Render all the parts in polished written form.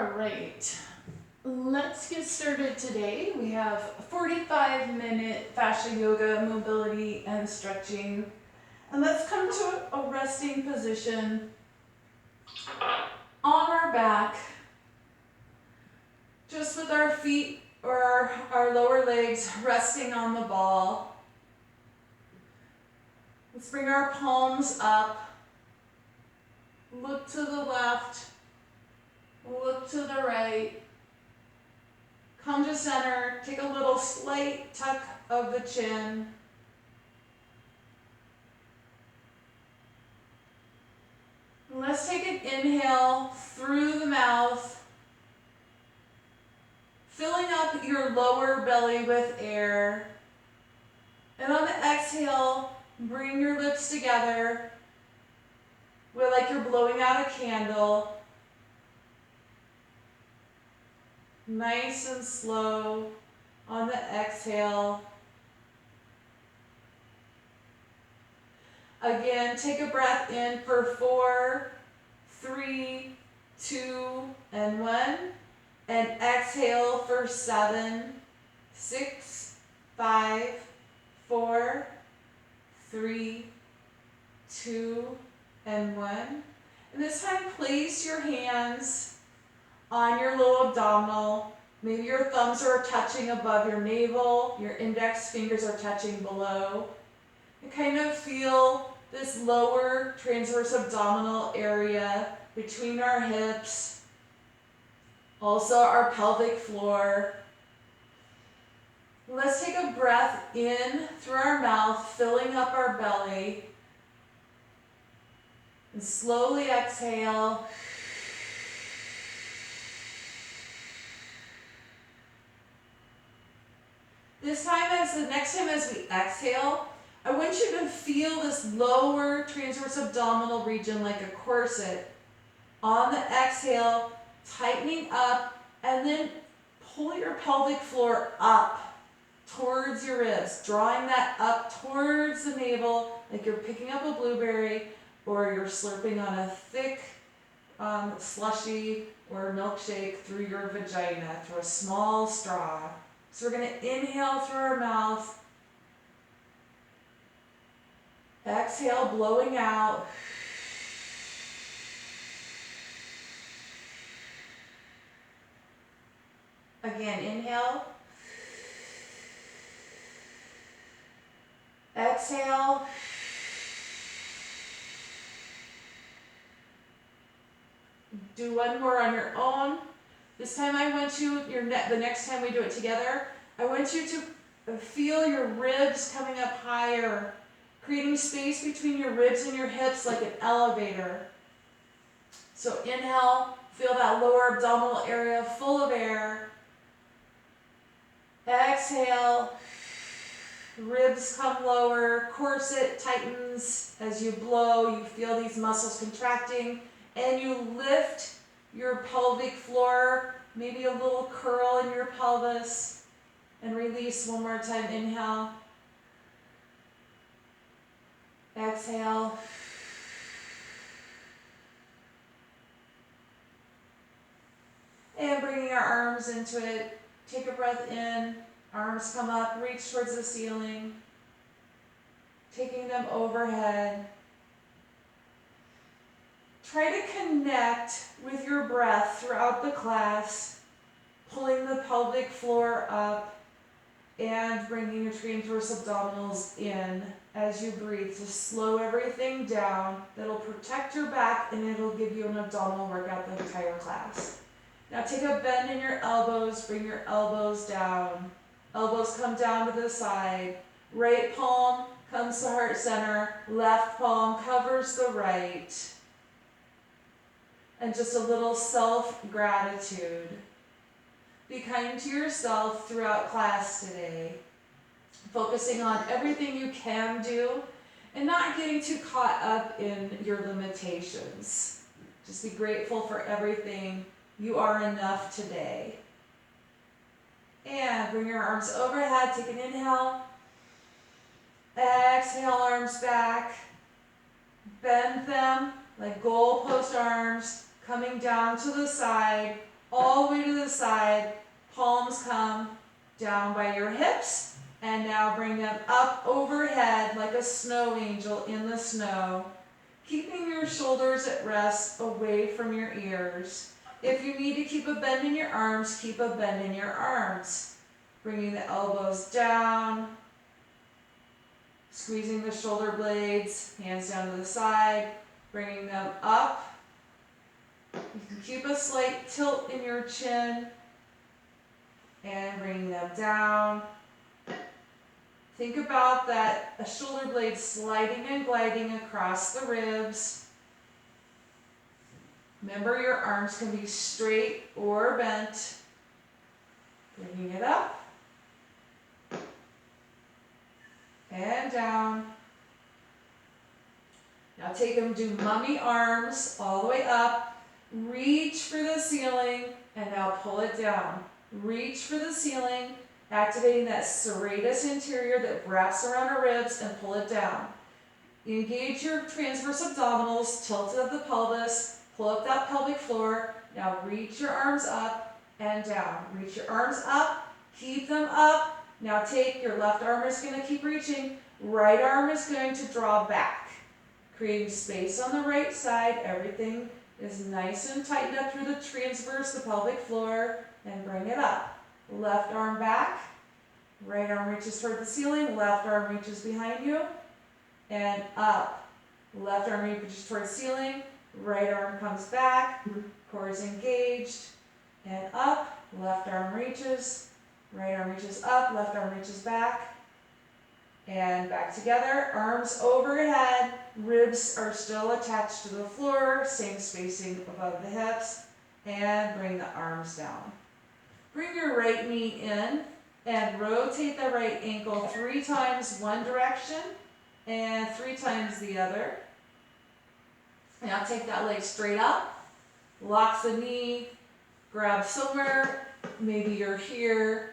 Alright, let's get started today. We have a 45-minute fascia yoga, mobility, and stretching. And let's come to a resting position on our back, just with our feet or our lower legs resting on the ball. Let's bring our palms up, look to the left, look to the right, come to center, take a little slight tuck of the chin. Let's take an inhale through the mouth, filling up your lower belly with air. And on the exhale, bring your lips together, like you're blowing out a candle. Nice and slow on the exhale. Again, take a breath in for 4, 3, 2, and 1. And exhale for 7, 6, 5, 4, 3, 2, and 1. And this time, place your hands on your low abdominal. Maybe your thumbs are touching above your navel, your index fingers are touching below. And kind of feel this lower transverse abdominal area between our hips, also our pelvic floor. Let's take a breath in through our mouth, filling up our belly. And slowly exhale. Next time as we exhale, I want you to feel this lower transverse abdominal region like a corset. On the exhale, tightening up, and then pull your pelvic floor up towards your ribs, drawing that up towards the navel like you're picking up a blueberry or you're slurping on a thick slushy or milkshake through your vagina, through a small straw. So we're going to inhale through our mouth. Exhale, blowing out. Again, inhale. Exhale. Do one more on your own. This time I want you, the next time we do it together, I want you to feel your ribs coming up higher, creating space between your ribs and your hips like an elevator. So inhale, feel that lower abdominal area full of air. Exhale, ribs come lower, corset tightens. As you blow, you feel these muscles contracting, and you lift your pelvic floor, maybe a little curl in your pelvis, and release one more time. Inhale. Exhale. And bringing our arms into it. Take a breath in. Arms come up, reach towards the ceiling. Taking them overhead. Try to connect with your breath throughout the class, pulling the pelvic floor up and bringing your transverse abdominals in as you breathe to slow everything down. That'll protect your back and it'll give you an abdominal workout the entire class. Now take a bend in your elbows, bring your elbows down. Elbows come down to the side. Right palm comes to heart center, left palm covers the right. And just a little self-gratitude. Be kind to yourself throughout class today, focusing on everything you can do and not getting too caught up in your limitations. Just be grateful for everything. You are enough today. And bring your arms overhead. Take an inhale. Exhale, arms back. Bend them like goalpost arms, coming down to the side, all the way to the side. Palms come down by your hips, and now bring them up overhead like a snow angel in the snow, keeping your shoulders at rest away from your ears. If you need to keep a bend in your arms, keep a bend in your arms. Bringing the elbows down, squeezing the shoulder blades, hands down to the side, bringing them up. You can keep a slight tilt in your chin and bringing them down. Think about that, a shoulder blade sliding and gliding across the ribs. Remember, your arms can be straight or bent. Bringing it up and down. Now take them, do mummy arms all the way up. Reach for the ceiling and now pull it down. Reach for the ceiling, activating that serratus anterior that wraps around our ribs, and pull it down. Engage your transverse abdominals, tilt of the pelvis, pull up that pelvic floor. Now reach your arms up and down. Reach your arms up, keep them up. Now take your left arm is going to keep reaching. Right arm is going to draw back, creating space on the right side. Everything is nice and tightened up through the transverse, the pelvic floor, and bring it up. Left arm back, right arm reaches toward the ceiling, left arm reaches behind you, and up. Left arm reaches toward the ceiling, right arm comes back, core is engaged, and up. Left arm reaches, right arm reaches up, left arm reaches back, and back together. Arms overhead, ribs are still attached to the floor, same spacing above the hips, and bring the arms down. Bring your right knee in and rotate the right ankle 3 times one direction and 3 times the other. Now take that leg straight up, lock the knee, grab somewhere, maybe you're here,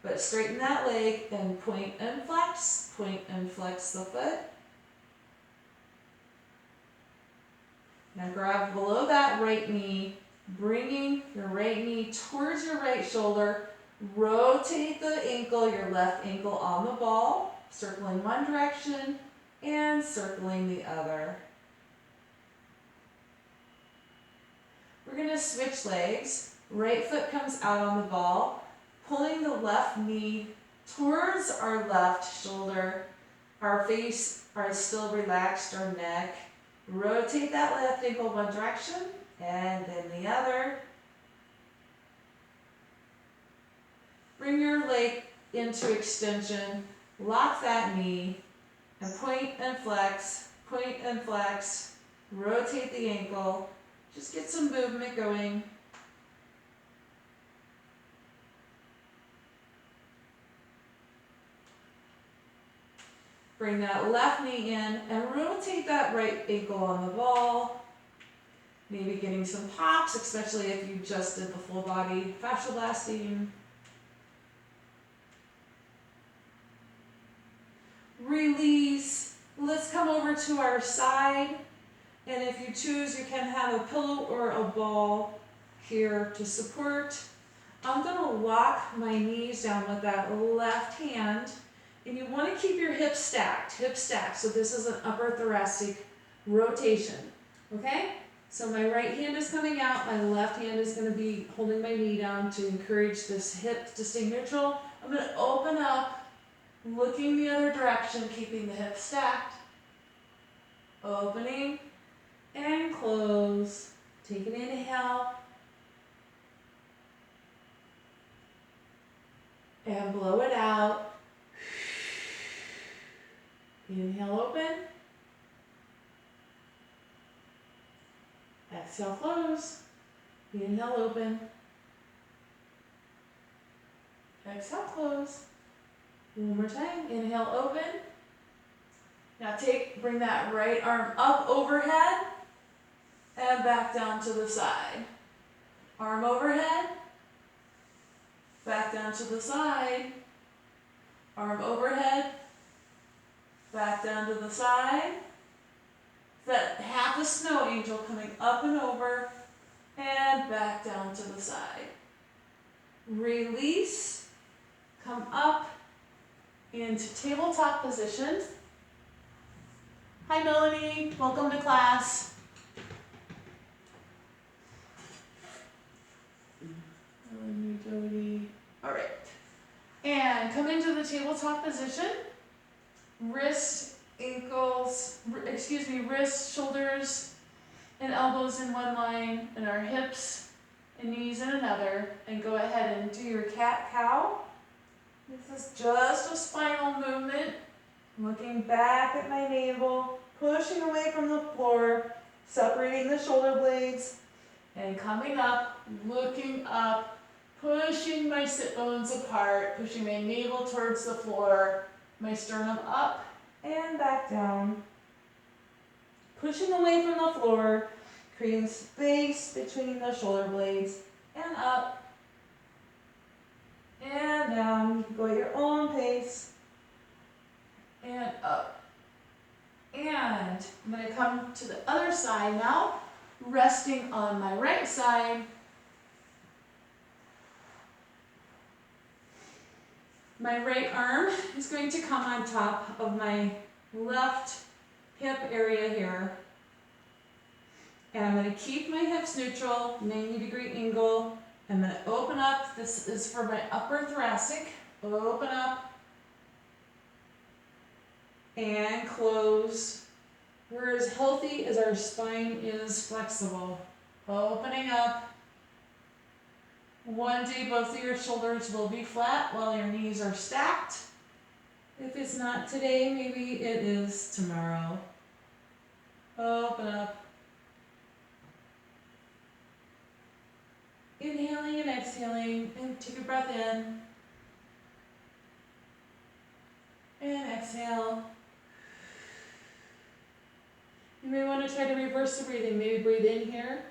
but straighten that leg and point and flex the foot. Now grab below that right knee, bringing your right knee towards your right shoulder. Rotate the ankle, your left ankle on the ball, circling one direction and circling the other. We're going to switch legs. Right foot comes out on the ball, pulling the left knee towards our left shoulder. Our face are still relaxed, our neck. Rotate that left ankle one direction and then the other. Bring your leg into extension, lock that knee, and point and flex, rotate the ankle. Just get some movement going. Bring that left knee in and rotate that right ankle on the ball. Maybe getting some pops, especially if you just did the full body fascia blasting. Release. Let's come over to our side. And if you choose, you can have a pillow or a ball here to support. I'm going to lock my knees down with that left hand. And you want to keep your hips stacked. So this is an upper thoracic rotation. Okay? So my right hand is coming out. My left hand is going to be holding my knee down to encourage this hip to stay neutral. I'm going to open up, looking the other direction, keeping the hips stacked. Opening and close. Take an inhale. And blow it out. Inhale, open. Exhale, close. Inhale, open. Exhale, close. One more time. Inhale, open. Now bring that right arm up overhead and back down to the side. Arm overhead, back down to the side. Arm overhead, back down to the side. That half a snow angel coming up and over and back down to the side. Release, come up into tabletop position. Hi Melanie, welcome to class. Melanie, Jody. All right. And come into the tabletop position. Wrists, wrists, shoulders, and elbows in one line, and our hips and knees in another. And go ahead and do your cat-cow. This is just a spinal movement. Looking back at my navel, pushing away from the floor, separating the shoulder blades, and coming up, looking up, pushing my sit bones apart, pushing my navel towards the floor, my sternum up and back down. Pushing away from the floor, creating space between the shoulder blades, and up and down. You can go at your own pace. And up. And I'm going to come to the other side now, resting on my right side. My right arm is going to come on top of my left hip area here. And I'm going to keep my hips neutral, 90-degree angle. I'm going to open up. This is for my upper thoracic. Open up. And close. We're as healthy as our spine is flexible. Opening up. One day both of your shoulders will be flat while your knees are stacked. If it's not today, maybe it is tomorrow. Open up. Inhaling and exhaling, and take a breath in. And exhale. You may want to try to reverse the breathing. Maybe breathe in here.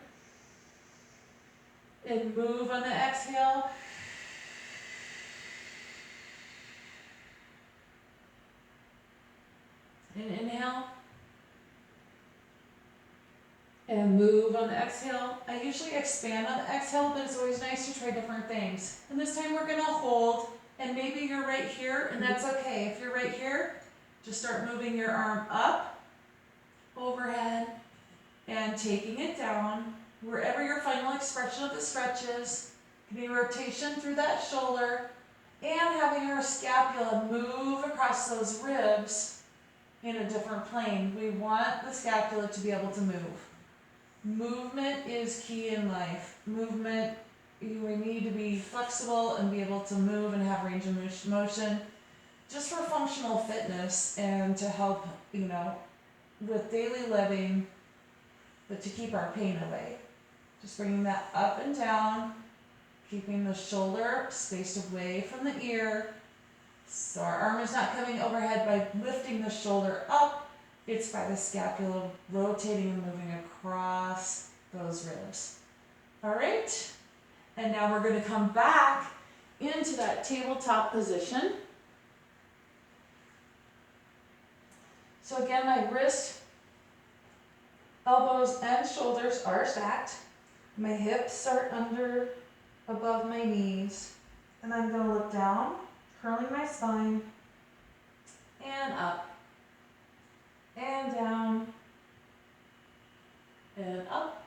And move on the exhale. And inhale. And move on the exhale. I usually expand on the exhale, but it's always nice to try different things. And this time we're going to hold. And maybe you're right here, and that's okay. If you're right here, just start moving your arm up, overhead, and taking it down. Wherever your final expression of the stretch is, can be rotation through that shoulder, and having your scapula move across those ribs in a different plane. We want the scapula to be able to move. Movement is key in life. Movement, we need to be flexible and be able to move and have range of motion just for functional fitness and to help, with daily living, but to keep our pain away. Just bringing that up and down, keeping the shoulder spaced away from the ear. So our arm is not coming overhead by lifting the shoulder up. It's by the scapula rotating and moving across those ribs. All right. And now we're going to come back into that tabletop position. So again, my wrist, elbows, and shoulders are stacked. My hips are above my knees. And I'm going to look down, curling my spine, and up, and down, and up,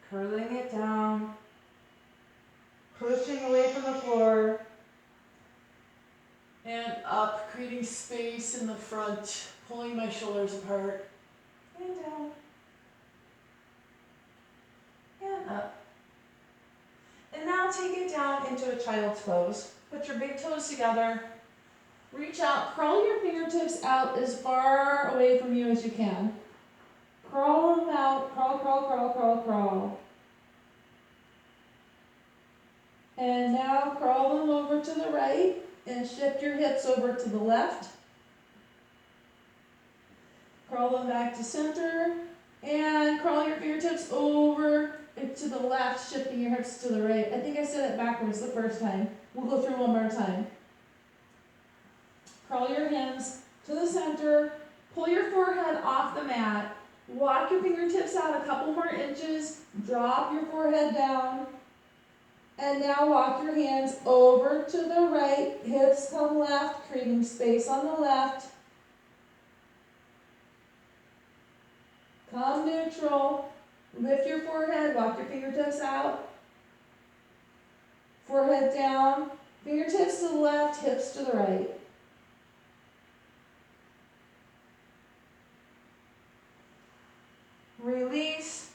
curling it down, pushing away from the floor, and up, creating space in the front, pulling my shoulders apart, and down, and up. And now take it down into a child's pose. Put your big toes together, reach out, crawl your fingertips out as far away from you as you can. Crawl them out, crawl, crawl, crawl, crawl, crawl. And now crawl them over to the right and shift your hips over to the left. Crawl them back to center and crawl your fingertips over to the left, shifting your hips to the right. I think I said it backwards the first time. We'll go through one more time. Crawl your hands to the center, pull your forehead off the mat, Walk your fingertips out a couple more inches, drop your forehead down, and now walk your hands over to the right, hips come left, creating space on the left. Come neutral, lift your forehead, walk your fingertips out, forehead down, fingertips to the left, hips to the right. Release,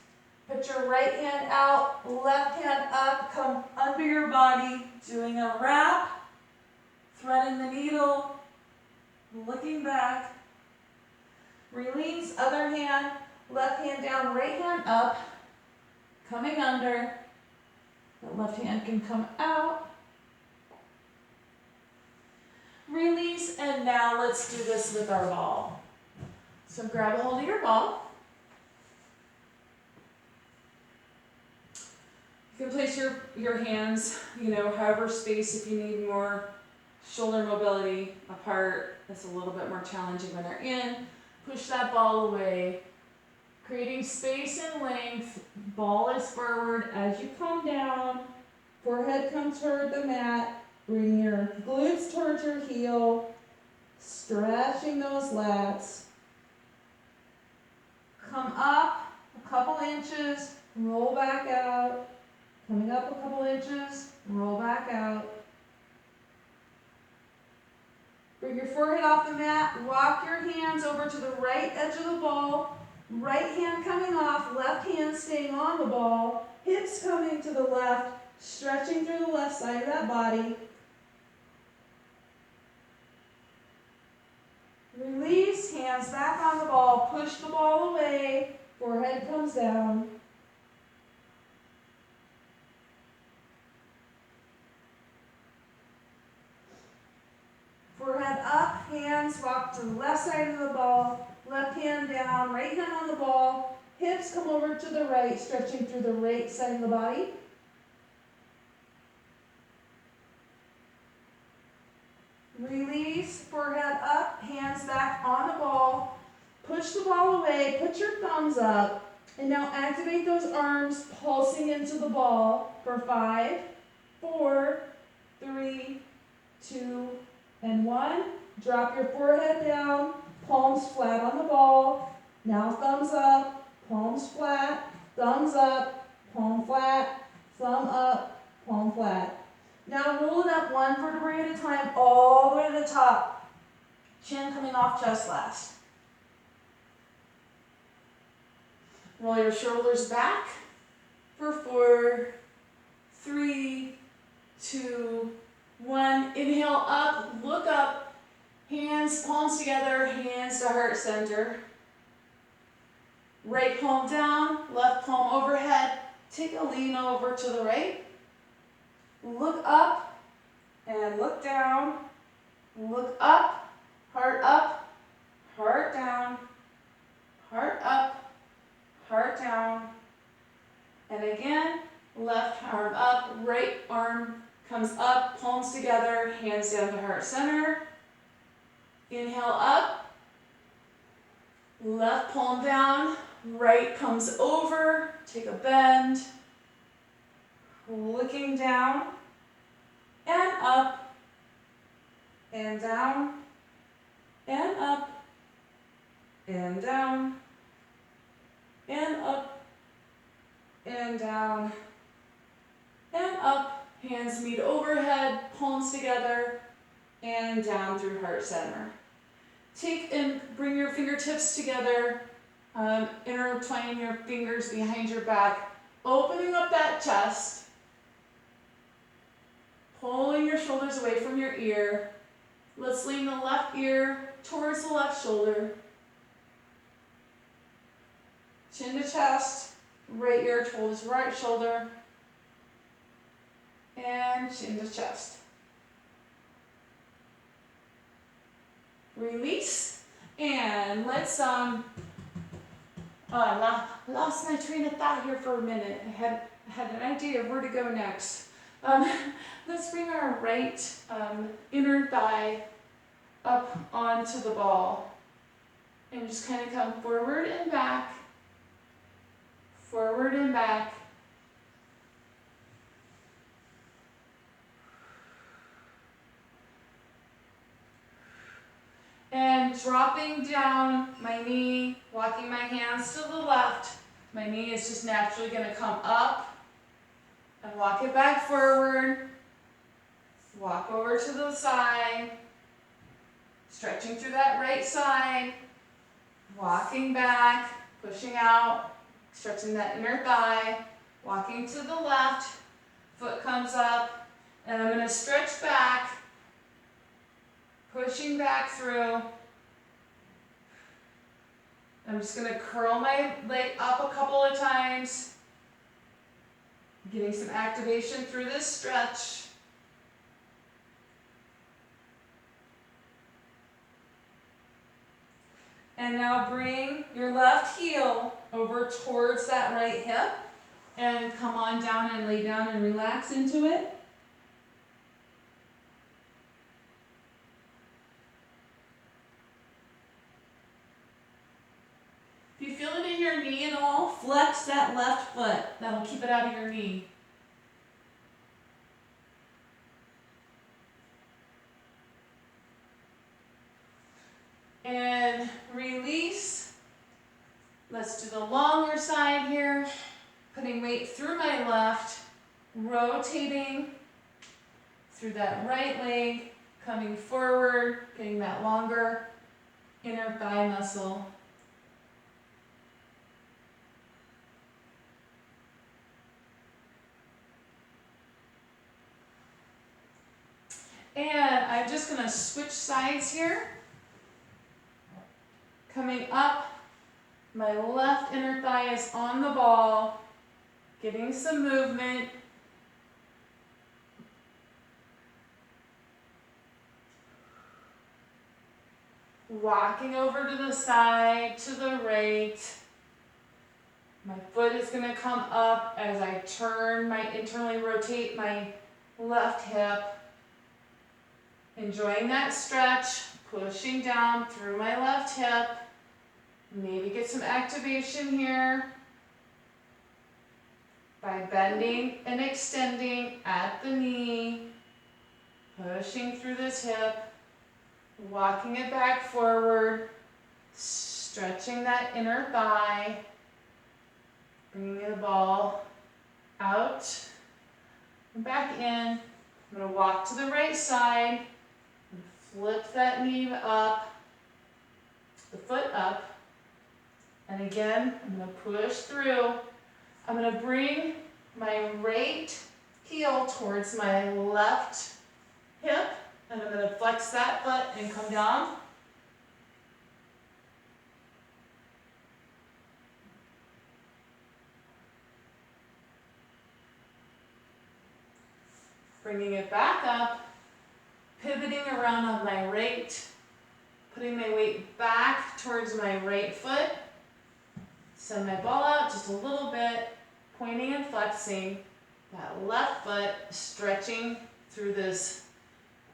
put your right hand out, left hand up, come under your body, doing a wrap, threading the needle, looking back. Release, other hand, left hand down, right hand up, coming under. The left hand can come out. Release, and now let's do this with our ball. So grab a hold of your ball. You can place your hands, however space if you need more shoulder mobility apart. It's a little bit more challenging when they're in. Push that ball away, creating space and length. Ball is forward as you come down. Forehead comes toward the mat. Bring your glutes towards your heel, stretching those lats. Come up a couple inches, roll back out. Coming up a couple inches, roll back out. Bring your forehead off the mat, walk your hands over to the right edge of the ball. Right hand coming off, left hand staying on the ball. Hips coming to the left, stretching through the left side of that body. Release, hands back on the ball, push the ball away, forehead comes down. Forehead up, hands walk to the left side of the ball, left hand down, right hand on the ball, hips come over to the right, stretching through the right side of the body. Release, forehead up, hands back on the ball, push the ball away, put your thumbs up, and now activate those arms pulsing into the ball for 5, 4, 3, 2, and 1. Drop your forehead down, palms flat on the ball. Now thumbs up, palms flat, thumbs up, palm flat, thumb up, palm flat. Now roll it up one vertebrae at a time, all the way to the top. Chin coming off chest last. Roll your shoulders back for 4, 3, 2, 1. Inhale up, look up, hands, palms together, hands to heart center. Right palm down, left palm overhead. Take a lean over to the right. Look up and look down. Look up, heart down, heart up, heart down. And again, left arm up, right arm comes up, palms together, hands down to heart center. Inhale up, left palm down, right comes over, take a bend, looking down, and up, and down, and up, and down, and up, and down, and up. Hands meet overhead, palms together, and down through heart center. Take and bring your fingertips together, intertwining your fingers behind your back, opening up that chest, pulling your shoulders away from your ear. Let's lean the left ear towards the left shoulder. Chin to chest, right ear towards right shoulder. And chin to chest. Release. And let's, I lost my train of thought here for a minute. I had an idea of where to go next. Let's bring our right inner thigh up onto the ball. And just kind of come forward and back Forward and back. And dropping down my knee, walking my hands to the left. My knee is just naturally going to come up and walk it back forward. Walk over to the side. Stretching through that right side. Walking back, pushing out, stretching that inner thigh. Walking to the left. Foot comes up. And I'm going to stretch back. Pushing back through. I'm just going to curl my leg up a couple of times. Getting some activation through this stretch. And now bring your left heel over towards that right hip. And come on down and lay down and relax into it. If you feel it in your knee at all, flex that left foot. That'll keep it out of your knee. And release. Let's do the longer side here. Putting weight through my left, rotating through that right leg, coming forward, getting that longer inner thigh muscle. And I'm just going to switch sides here. Coming up, my left inner thigh is on the ball, getting some movement. Walking over to the side, to the right. My foot is going to come up as I internally rotate my left hip. Enjoying that stretch, pushing down through my left hip. Maybe get some activation here by bending and extending at the knee, pushing through this hip, walking it back forward, stretching that inner thigh, bringing the ball out and back in. I'm going to walk to the right side. Flip that knee up, the foot up, and again, I'm going to push through. I'm going to bring my right heel towards my left hip, and I'm going to flex that foot and come down. Bringing it back up. Pivoting around on my right, putting my weight back towards my right foot. Send my ball out just a little bit, pointing and flexing. That left foot stretching through this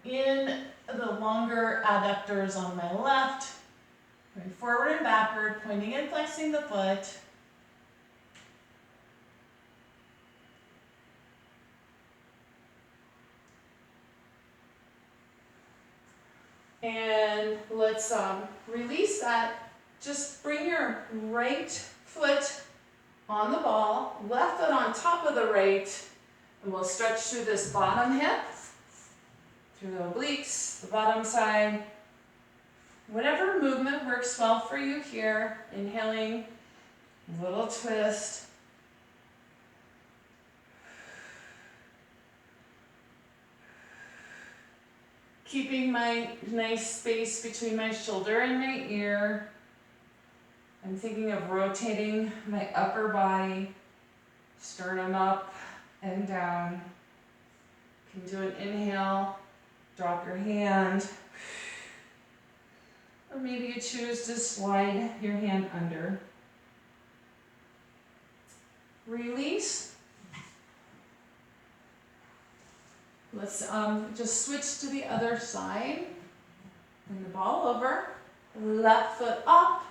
in the longer adductors on my left. Going forward and backward, pointing and flexing the foot. And let's release that. Just bring your right foot on the ball, left foot on top of the right, and we'll stretch through this bottom hip, through the obliques, the bottom side. Whatever movement works well for you here. Inhaling, little twist. Keeping my nice space between my shoulder and my ear. I'm thinking of rotating my upper body, sternum up and down. You can do an inhale, drop your hand, or maybe you choose to slide your hand under. Release. Let's just switch to the other side. Bring the ball over, left foot up,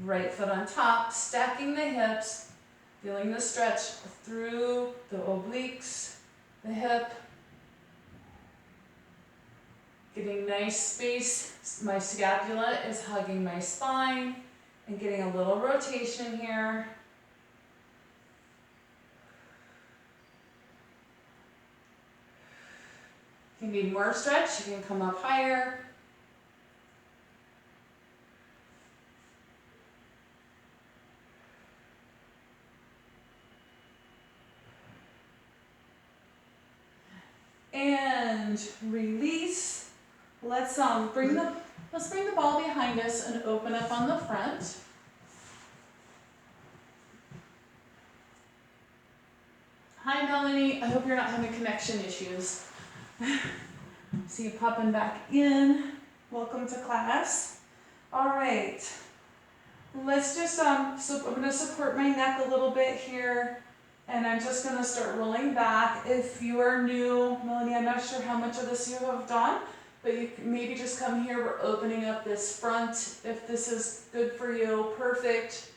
right foot on top, stacking the hips. Feeling the stretch through the obliques, the hip. Getting nice space. My scapula is hugging my spine and getting a little rotation here. If you need more stretch, you can come up higher. And release. Let's bring the ball behind us and open up on the front. Hi Melanie, I hope you're not having connection issues. See you popping back in. Welcome to class. All right. Let's just so I'm going to support my neck a little bit here. And I'm just going to start rolling back. If you are new, Melanie, I'm not sure how much of this you have done, but you can maybe just come here. We're opening up this front. If this is good for you, perfect.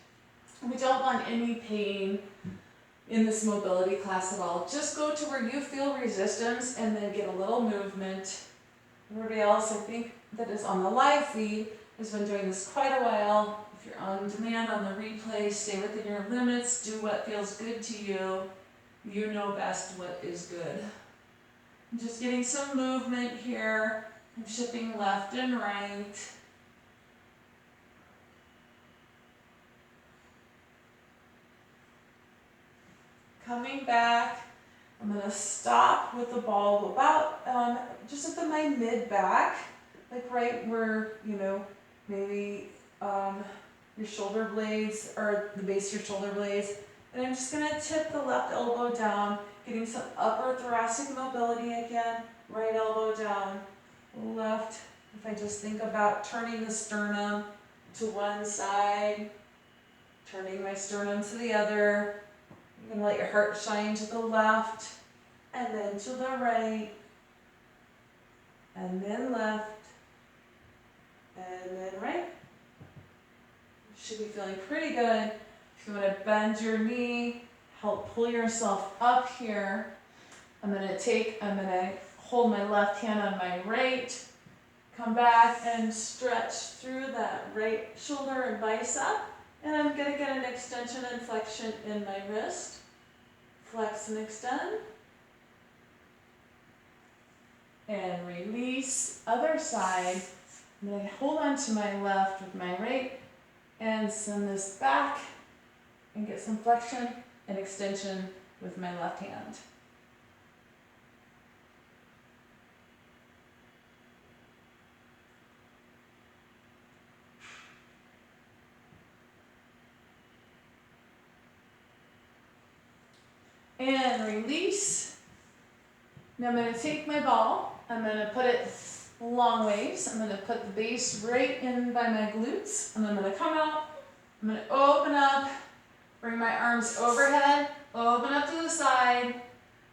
We don't want any pain in this mobility class at all. Just go to where you feel resistance and then get a little movement. Everybody else, I think, that is on the live feed has been doing this quite a while. If you're on demand on the replay, stay within your limits, do what feels good to you. You know best what is good. I'm just getting some movement here. I'm shifting left and right. Coming back, I'm going to stop with the ball about just at my mid-back, like right where, maybe your shoulder blades, or the base of your shoulder blades. And I'm just going to tip the left elbow down, getting some upper thoracic mobility again. Right elbow down, left. If I just think about turning the sternum to one side, turning my sternum to the other. You're going to let your heart shine to the left, and then to the right, and then left, and then right. You should be feeling pretty good. If you want to bend your knee, help pull yourself up here. I'm going to hold my left hand on my right, come back and stretch through that right shoulder and bicep. And I'm going to get an extension and flexion in my wrist. Flex and extend. And release. Other side. I'm going to hold on to my left with my right and send this back and get some flexion and extension with my left hand. And release. Now I'm going to take my ball, I'm going to put it long ways. I'm going to put the base right in by my glutes, and I'm going to come out. I'm going to open up, bring my arms overhead, open up to the side,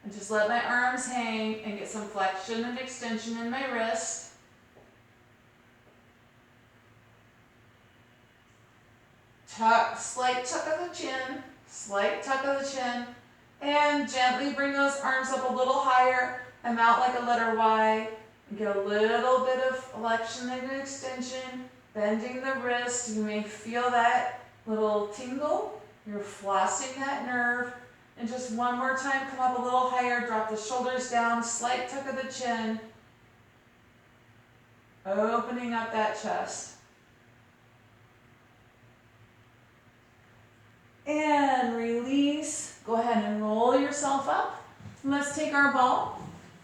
and just let my arms hang and get some flexion and extension in my wrist. Tuck, slight tuck of the chin, slight tuck of the chin. And gently bring those arms up a little higher and out like a letter Y. And get a little bit of flexion and extension, bending the wrist. You may feel that little tingle. You're flossing that nerve. And just one more time, come up a little higher, drop the shoulders down, slight tuck of the chin. Opening up that chest. And release. Go ahead and roll yourself up. Let's take our ball.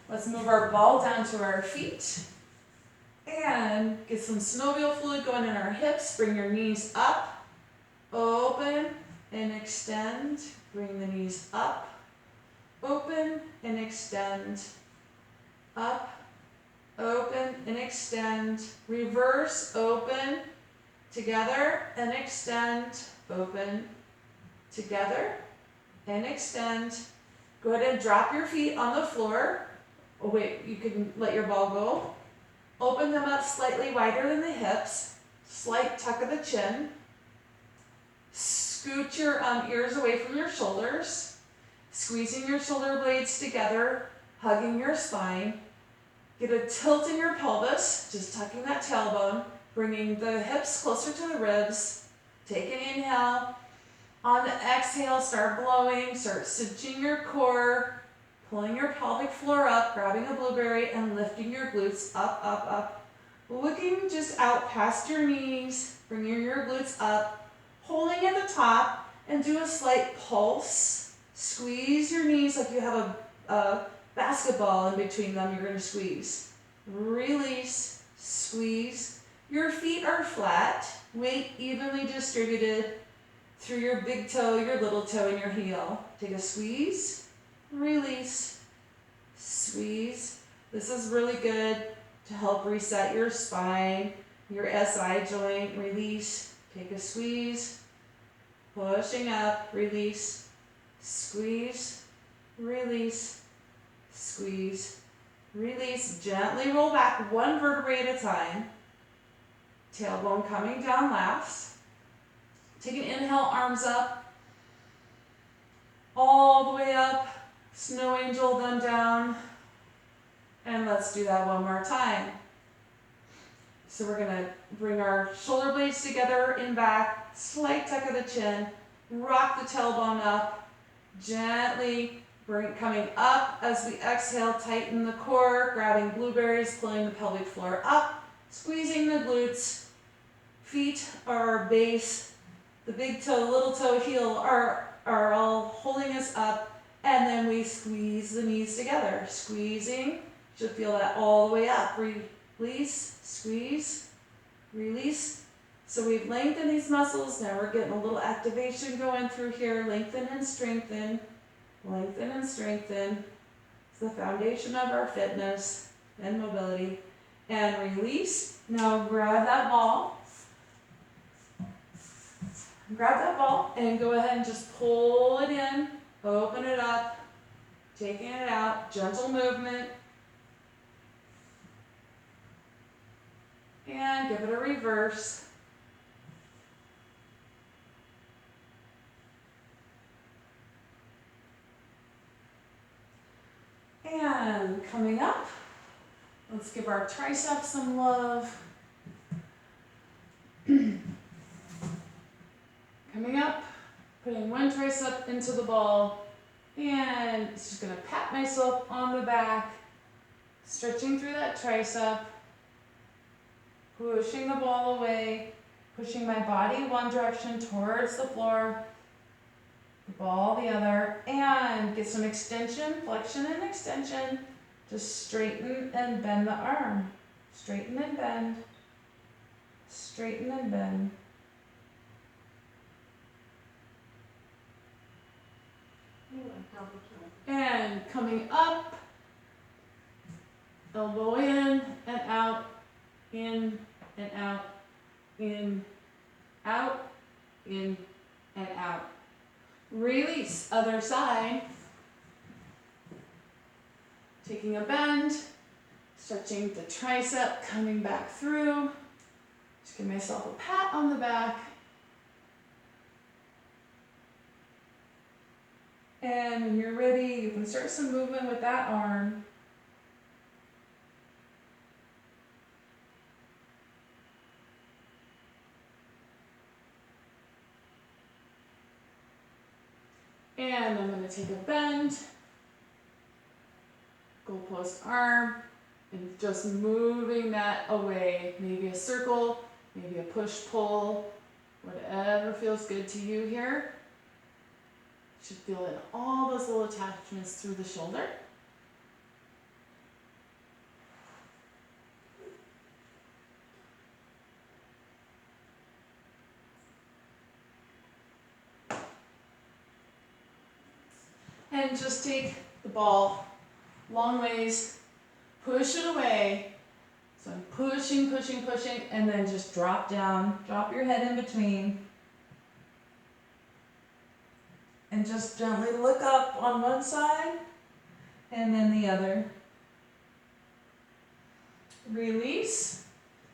Let's move our ball down to our feet. And get some synovial fluid going in our hips. Bring your knees up. Open and extend. Bring the knees up. Open and extend. Up. Open and extend. Reverse. Open. Together and extend. Open. Together and extend. Go ahead and drop your feet on the floor. Oh wait, you can let your ball go. Open them up slightly wider than the hips. Slight tuck of the chin. Scoot your ears away from your shoulders, squeezing your shoulder blades together, hugging your spine. Get a tilt in your pelvis, just tucking that tailbone, bringing the hips closer to the ribs. Take an inhale. On the exhale, start blowing, start cinching your core, pulling your pelvic floor up, grabbing a blueberry, and lifting your glutes up, up, up. Looking just out past your knees, bringing your glutes up, holding at the top, and do a slight pulse. Squeeze your knees like you have a basketball in between them. You're going to squeeze. Release, squeeze. Your feet are flat, weight evenly distributed through your big toe, your little toe, and your heel. Take a squeeze, release, squeeze. This is really good to help reset your spine, your SI joint. Release, take a squeeze, pushing up, release, squeeze, release, squeeze, release. Gently roll back one vertebrae at a time. Tailbone coming down last. Take an inhale, arms up, all the way up, snow angel them down, and let's do that one more time. So we're gonna bring our shoulder blades together in back, slight tuck of the chin, rock the tailbone up, gently coming up as we exhale, tighten the core, grabbing blueberries, pulling the pelvic floor up, squeezing the glutes, feet are our base. The big toe, little toe, heel are all holding us up, and then we squeeze the knees together. Squeezing, should feel that all the way up. Release, squeeze, release. So we've lengthened these muscles. Now we're getting a little activation going through here. Lengthen and strengthen. Lengthen and strengthen. It's the foundation of our fitness and mobility. And release. Now grab that ball. Grab that ball and go ahead and just pull it in, open it up, taking it out, gentle movement. And give it a reverse. And coming up, let's give our triceps some love. Coming up, putting one tricep into the ball, and just gonna pat myself on the back, stretching through that tricep, pushing the ball away, pushing my body one direction towards the floor, the ball the other, and get some extension, flexion and extension. Just straighten and bend the arm. Straighten and bend. Straighten and bend. And coming up, elbow in and out, in and out, in, out, in and out. Release, other side. Taking a bend, stretching the tricep, coming back through. Just give myself a pat on the back. And when you're ready, you can start some movement with that arm. And I'm going to take a bend, goalpost arm, and just moving that away. Maybe a circle, maybe a push-pull, whatever feels good to you here. Should feel in all those little attachments through the shoulder. And just take the ball long ways, push it away. So I'm pushing, pushing, pushing, and then just drop down, drop your head in between. And just gently look up on one side and then the other. Release.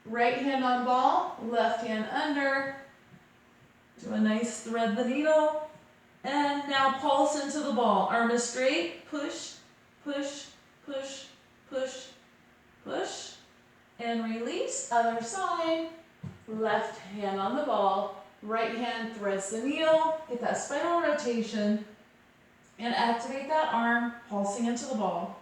Right hand on ball, left hand under. Do a nice thread the needle. And now pulse into the ball. Arm is straight. Push, push, push, push, push. And release. Other side. Left hand on the ball. Right hand threads the needle. Get that spinal rotation. And activate that arm, pulsing into the ball.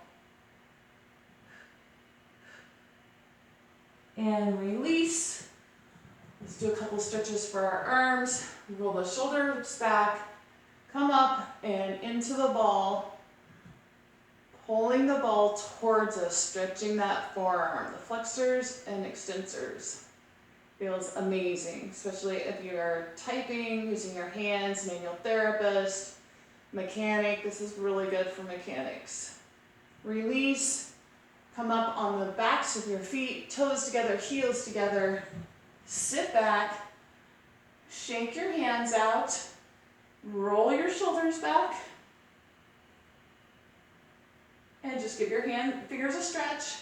And release. Let's do a couple stretches for our arms. Roll the shoulders back. Come up and into the ball. Pulling the ball towards us, stretching that forearm, the flexors and extensors. Feels amazing, especially if you're typing, using your hands, manual therapist, mechanic. This is really good for mechanics. Release. Come up on the backs of your feet, toes together, heels together. Sit back. Shake your hands out. Roll your shoulders back. And just give your fingers a stretch.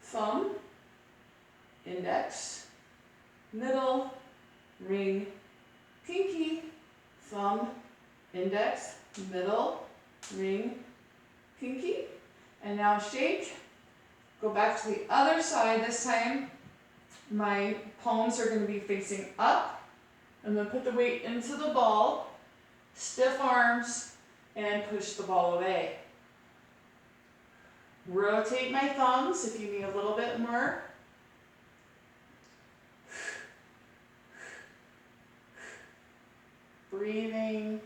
Thumb, index, middle, ring, pinky, thumb, index, middle, ring, pinky. And now shake. Go back to the other side. This time, my palms are going to be facing up. I'm going to put the weight into the ball, stiff arms, and push the ball away. Rotate my thumbs if you need a little bit more. Breathing.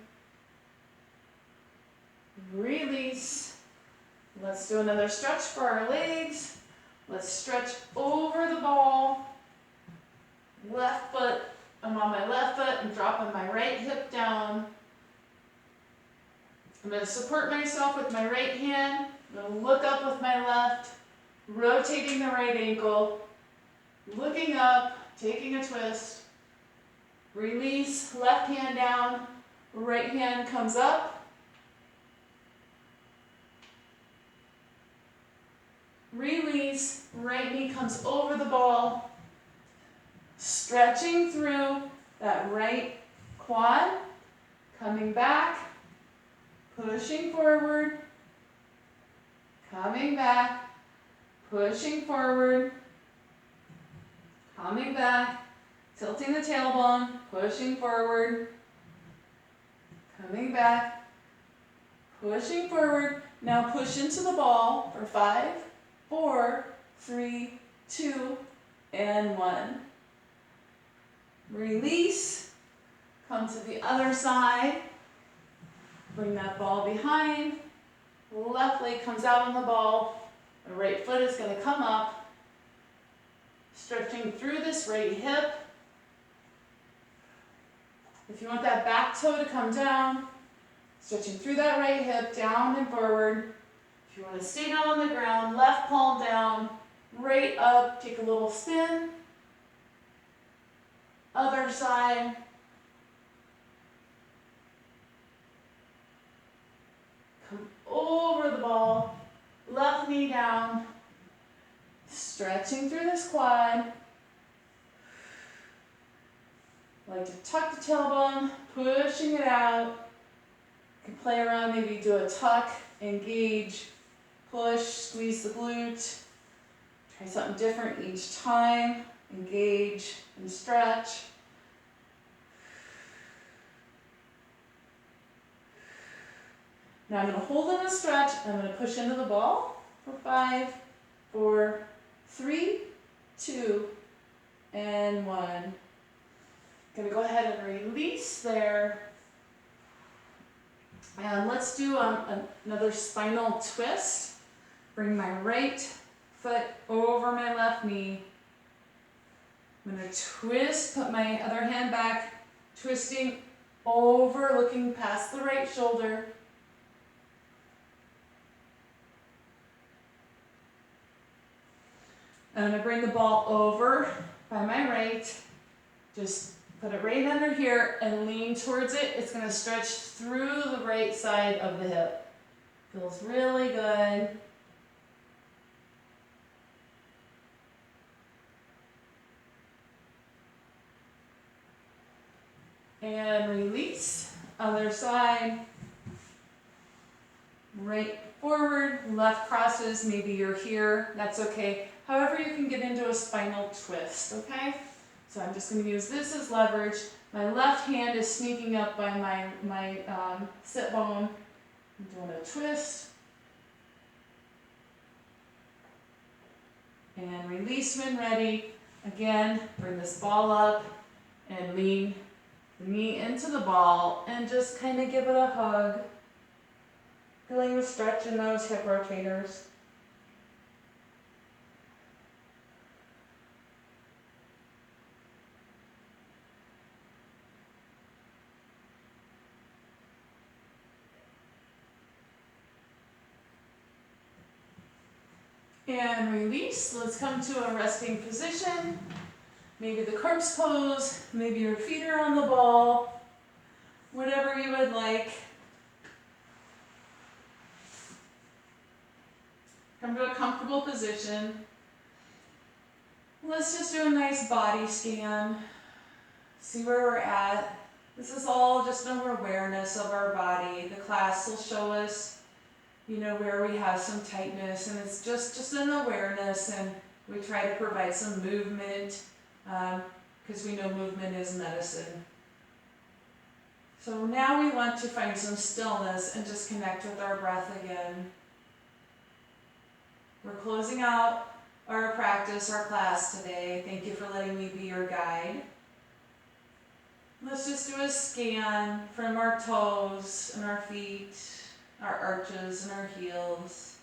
Release. Let's do another stretch for our legs. Let's stretch over the ball. Left foot, I'm on my left foot and dropping my right hip down. I'm going to support myself with my right hand. I'm going to look up with my left, rotating the right ankle, looking up, taking a twist. Release, left hand down, right hand comes up. Release, right knee comes over the ball, stretching through that right quad, coming back, pushing forward, coming back, pushing forward, coming back, tilting the tailbone, pushing forward, coming back, pushing forward. Now push into the ball for 5, 4, 3, 2, and 1. Release. Come to the other side. Bring that ball behind. Left leg comes out on the ball. The right foot is going to come up. Stretching through this right hip. If you want that back toe to come down, stretching through that right hip, down and forward. If you want to stay down on the ground, left palm down, right up, take a little spin. Other side. Come over the ball, left knee down, stretching through this quad. Like to tuck the tailbone, pushing it out. You can play around, maybe do a tuck, engage, push, squeeze the glute. Try something different each time. Engage and stretch. Now I'm going to hold in a stretch. I'm going to push into the ball for 5, 4, 3, 2, and 1. Going to go ahead and release there. And let's do another spinal twist. Bring my right foot over my left knee. I'm going to twist, put my other hand back, twisting over, looking past the right shoulder. I'm going to bring the ball over by my right. Just put it right under here and lean towards it. It's going to stretch through the right side of the hip. Feels really good. And release. Other side. Right forward, left crosses, maybe you're here, that's okay. However, you can get into a spinal twist, okay? So I'm just going to use this as leverage. My left hand is sneaking up by my sit bone. I'm doing a twist. And release when ready. Again, bring this ball up and lean the knee into the ball and just kind of give it a hug. Feeling the stretch in those hip rotators. And release. Let's come to a resting position. Maybe the corpse pose, maybe your feet are on the ball, whatever you would like. Come to a comfortable position. Let's just do a nice body scan. See where we're at. This is all just an awareness of our body. The class will show us, you know, where we have some tightness, and it's just an awareness, and we try to provide some movement because we know movement is medicine. So now we want to find some stillness and just connect with our breath again. We're closing out our practice, our class today. Thank you for letting me be your guide. Let's just do a scan from our toes and our feet, our arches and our heels.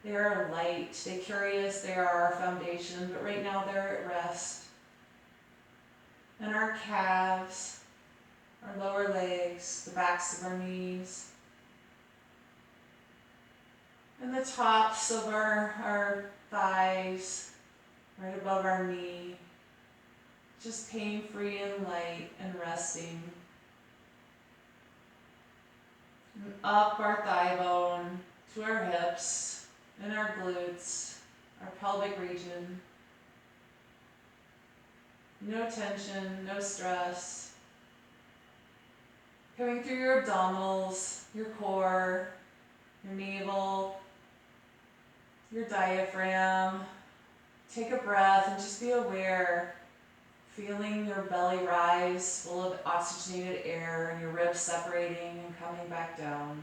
They are light, they carry us, they are our foundation, but right now they're at rest. And our calves, our lower legs, the backs of our knees, and the tops of our thighs, right above our knee, just pain-free and light and resting. And up our thigh bone to our hips and our glutes, our pelvic region. No tension, no stress. Coming through your abdominals, your core, your navel, your diaphragm. Take a breath and just be aware, feeling your belly rise full of oxygenated air and your ribs separating and coming back down.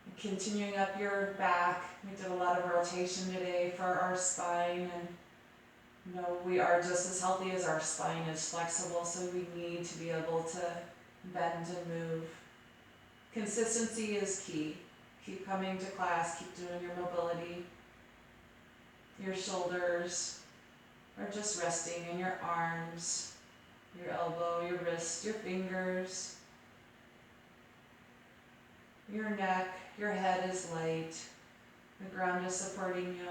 And continuing up your back. We did a lot of rotation today for our spine, and you know, we are just as healthy as our spine is flexible, so we need to be able to bend and move. Consistency is key. Keep coming to class, keep doing your mobility. Your shoulders are just resting in your arms, your elbow, your wrist, your fingers. Your neck, your head is light. The ground is supporting you.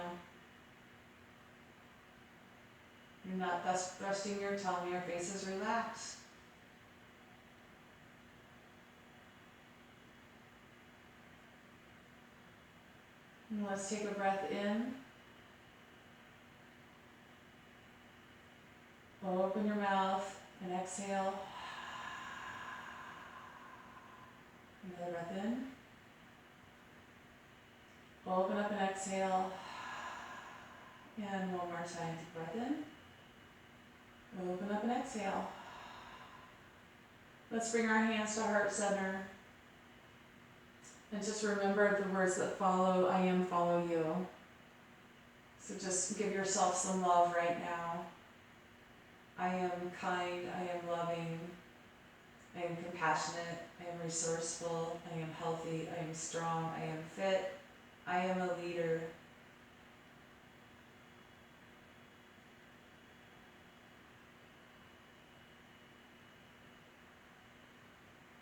You're not thus thrusting your tongue, your face is relaxed. And let's take a breath in. Open your mouth and exhale. Another breath in. Open up and exhale. And one more time, deep breath in. Open up and exhale. Let's bring our hands to heart center. And just remember the words that follow, I am, follow you. So just give yourself some love right now. I am kind, I am loving, I am compassionate, I am resourceful, I am healthy, I am strong, I am fit, I am a leader.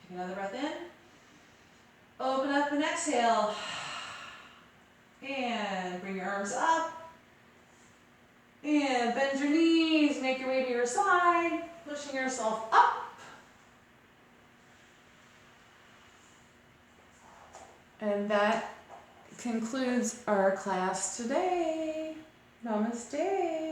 Take another breath in. Open up and exhale. And bring your arms up. And bend your knees, make your way to your side, pushing yourself up. And that concludes our class today. Namaste.